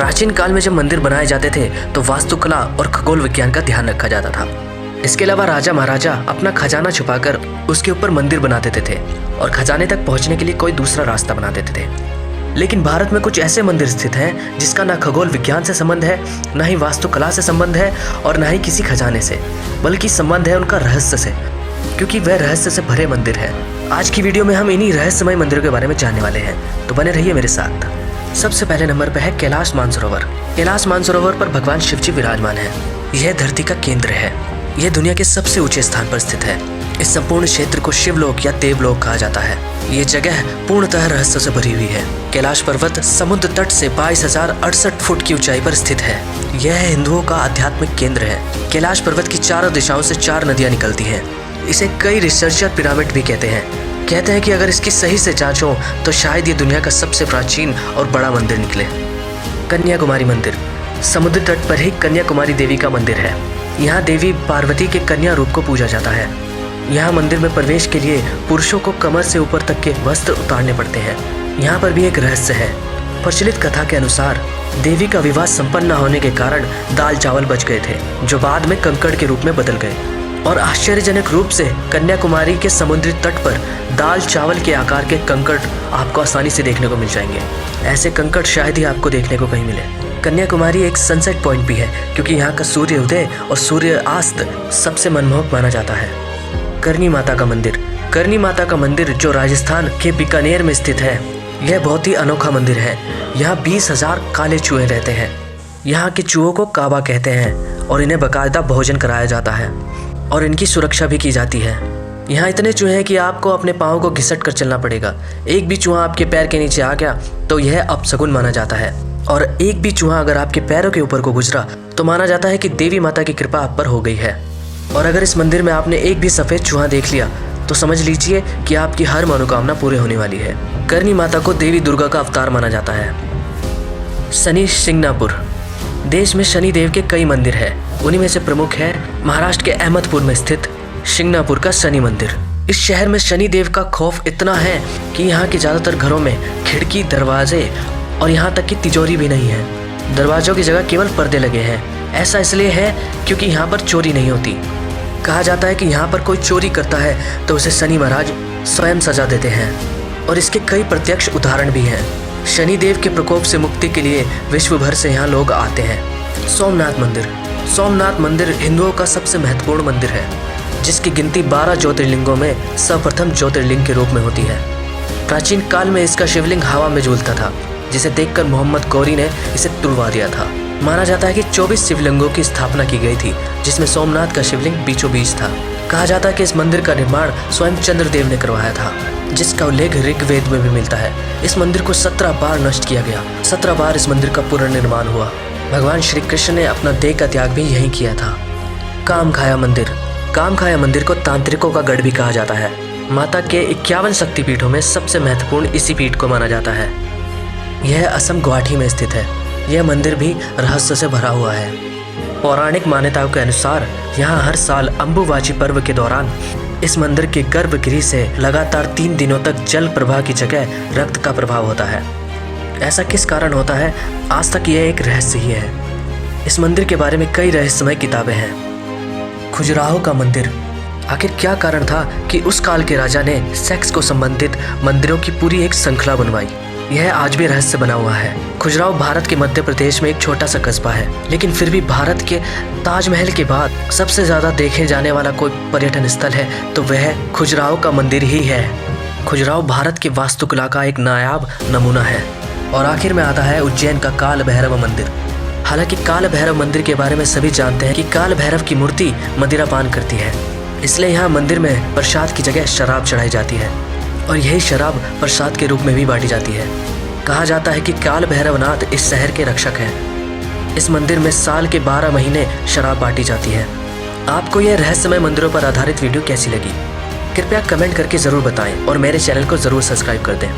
प्राचीन काल में जब मंदिर बनाए जाते थे तो वास्तुकला और खगोल विज्ञान का ध्यान रखा जाता था। इसके अलावा राजा महाराजा अपना खजाना छुपाकर उसके ऊपर मंदिर बना देते थे और खजाने तक पहुंचने के लिए कोई दूसरा रास्ता बना देते थे। लेकिन भारत में कुछ ऐसे मंदिर स्थित हैं जिसका ना खगोल विज्ञान से संबंध है, ना ही वास्तुकला से संबंध है और ना ही किसी खजाने से, बल्कि संबंध है उनका रहस्य से, क्योंकि वह रहस्य से भरे मंदिर है। आज की वीडियो में हम इन्हीं रहस्यमय मंदिरों के बारे में जानने वाले हैं, तो बने रहिए मेरे साथ। सबसे पहले नंबर पर है कैलाश मानसरोवर। कैलाश मानसरोवर पर भगवान शिव जी विराजमान है। यह धरती का केंद्र है। यह दुनिया के सबसे ऊंचे स्थान पर स्थित है। इस संपूर्ण क्षेत्र को शिवलोक या देवलोक कहा जाता है। ये जगह पूर्णतः रहस्य से भरी हुई है। कैलाश पर्वत समुद्र तट से 22,068 फुट की ऊंचाई पर स्थित है। यह हिंदुओं का आध्यात्मिक केंद्र है। कैलाश पर्वत की चारों दिशाओं से 4 नदियां निकलती हैं। इसे कई रिसर्चर पिरामिड भी कहते हैं। कहते हैं कि अगर इसकी सही से जांच हो तो शायद ये दुनिया का सबसे प्राचीन और बड़ा मंदिर निकले। कन्याकुमारी मंदिर। समुद्र तट पर ही कन्याकुमारी देवी का मंदिर है। यहाँ देवी पार्वती के कन्या रूप को पूजा जाता है। यहाँ मंदिर में प्रवेश के लिए पुरुषों को कमर से ऊपर तक के वस्त्र उतारने पड़ते हैं। यहाँ पर भी एक रहस्य है। प्रचलित कथा के अनुसार देवी का विवाह संपन्न न होने के कारण दाल चावल बच गए थे, जो बाद में कंकड़ के रूप में बदल गए। और आश्चर्यजनक रूप से कन्याकुमारी के समुद्री तट पर दाल चावल के आकार के कंकड़ आपको आसानी से देखने को मिल जाएंगे। ऐसे कंकड़ शायद ही आपको देखने को कहीं मिले। कन्याकुमारी एक सनसेट पॉइंट भी है, क्योंकि यहाँ का सूर्य उदय और सूर्य अस्त सबसे मनमोहक माना जाता है। करनी माता का मंदिर। करनी माता का मंदिर जो राजस्थान के बीकानेर में स्थित है, यह बहुत ही अनोखा मंदिर है। यहाँ 20,000 काले चूहे रहते हैं। यहाँ के चूहों को काबा कहते हैं और इन्हें बाकायदा भोजन कराया जाता है और इनकी सुरक्षा भी की जाती है। यहाँ इतने चूहे हैं कि आपको अपने पाँव को घिसट कर चलना पड़ेगा। एक भी चूहा आपके पैर के नीचे आ गया तो यह अपशगुन माना जाता है, और एक भी चूहा अगर आपके पैरों के ऊपर को गुजरा तो माना जाता है कि देवी माता की कृपा आप पर हो गई है। और अगर इस मंदिर में आपने एक भी सफ़ेद चूहा देख लिया तो समझ लीजिए कि आपकी हर मनोकामना पूरी होने वाली है। करनी माता को देवी दुर्गा का अवतार माना जाता है। शनि शिंगणापुर। देश में शनि देव के कई मंदिर हैं। उन्हीं में से प्रमुख है महाराष्ट्र के अहमदपुर में स्थित शिंगणापुर का शनि मंदिर। इस शहर में शनि देव का खौफ इतना है कि यहाँ के ज़्यादातर घरों में खिड़की, दरवाजे और यहाँ तक कि तिजोरी भी नहीं है। दरवाजों की जगह केवल पर्दे लगे हैं। ऐसा इसलिए है क्योंकि यहाँ पर चोरी नहीं होती। कहा जाता है कि यहाँ पर कोई चोरी करता है तो उसे शनि महाराज स्वयं सजा देते हैं, और इसके कई प्रत्यक्ष उदाहरण भी हैं। शनि देव के प्रकोप से मुक्ति के लिए विश्व भर से यहाँ लोग आते हैं। सोमनाथ मंदिर। सोमनाथ मंदिर हिंदुओं का सबसे महत्वपूर्ण मंदिर है, जिसकी गिनती 12 ज्योतिर्लिंगों में सर्वप्रथम ज्योतिर्लिंग के रूप में होती है। प्राचीन काल में इसका शिवलिंग हवा में झूलता था, जिसे देखकर मोहम्मद गौरी ने इसे तुड़वा दिया था। माना जाता है कि 24 शिवलिंगों की स्थापना की गई थी, जिसमें सोमनाथ का शिवलिंग बीचों बीच था। कहा जाता है कि इस मंदिर का निर्माण स्वयं चंद्रदेव ने करवाया था, जिसका उल्लेख ऋग्वेद में भी मिलता है। इस मंदिर को 17 बार नष्ट किया गया। 17 बार इस मंदिर का पुनर्निर्माण हुआ। भगवान श्री कृष्ण ने अपना देह का त्याग भी यहीं किया था। कामखाया मंदिर। कामखाया मंदिर को तांत्रिकों का गढ़ भी कहा जाता है। माता के 51 शक्तिपीठों में सबसे महत्वपूर्ण इसी पीठ को माना जाता है। यह असम गुवाहाटी में स्थित है। यह मंदिर भी रहस्य से भरा हुआ है। पौराणिक मान्यताओं के अनुसार यहाँ हर साल अम्बुबाची पर्व के दौरान इस मंदिर के गर्भगृह से लगातार 3 दिनों तक जल प्रवाह की जगह रक्त का प्रभाव होता है। ऐसा किस कारण होता है, आज तक यह एक रहस्य ही है। इस मंदिर के बारे में कई रहस्यमय किताबें हैं। खजुराहो का मंदिर। आखिर क्या कारण था कि उस काल के राजा ने सेक्स को संबंधित मंदिरों की पूरी एक श्रृंखला बनवाई? यह आज भी रहस्य बना हुआ है। खजुराहो भारत के मध्य प्रदेश में एक छोटा सा कस्बा है, लेकिन फिर भी भारत के ताजमहल के बाद सबसे ज़्यादा देखे जाने वाला कोई पर्यटन स्थल है तो वह खजुराहो का मंदिर ही है। खजुराहो भारत की वास्तुकला का एक नायाब नमूना है। और आखिर में आता है उज्जैन का काल भैरव मंदिर। हालांकि काल भैरव मंदिर के बारे में सभी जानते हैं कि काल भैरव की मूर्ति मदिरापान करती है, इसलिए यहाँ मंदिर में प्रसाद की जगह शराब चढ़ाई जाती है और यही शराब प्रसाद के रूप में भी बांटी जाती है। कहा जाता है कि काल भैरवनाथ इस शहर के रक्षक हैं। इस मंदिर में साल के 12 महीने शराब बांटी जाती है। आपको यह रहस्यमय मंदिरों पर आधारित वीडियो कैसी लगी? कृपया कमेंट करके ज़रूर बताएं और मेरे चैनल को ज़रूर सब्सक्राइब कर दें।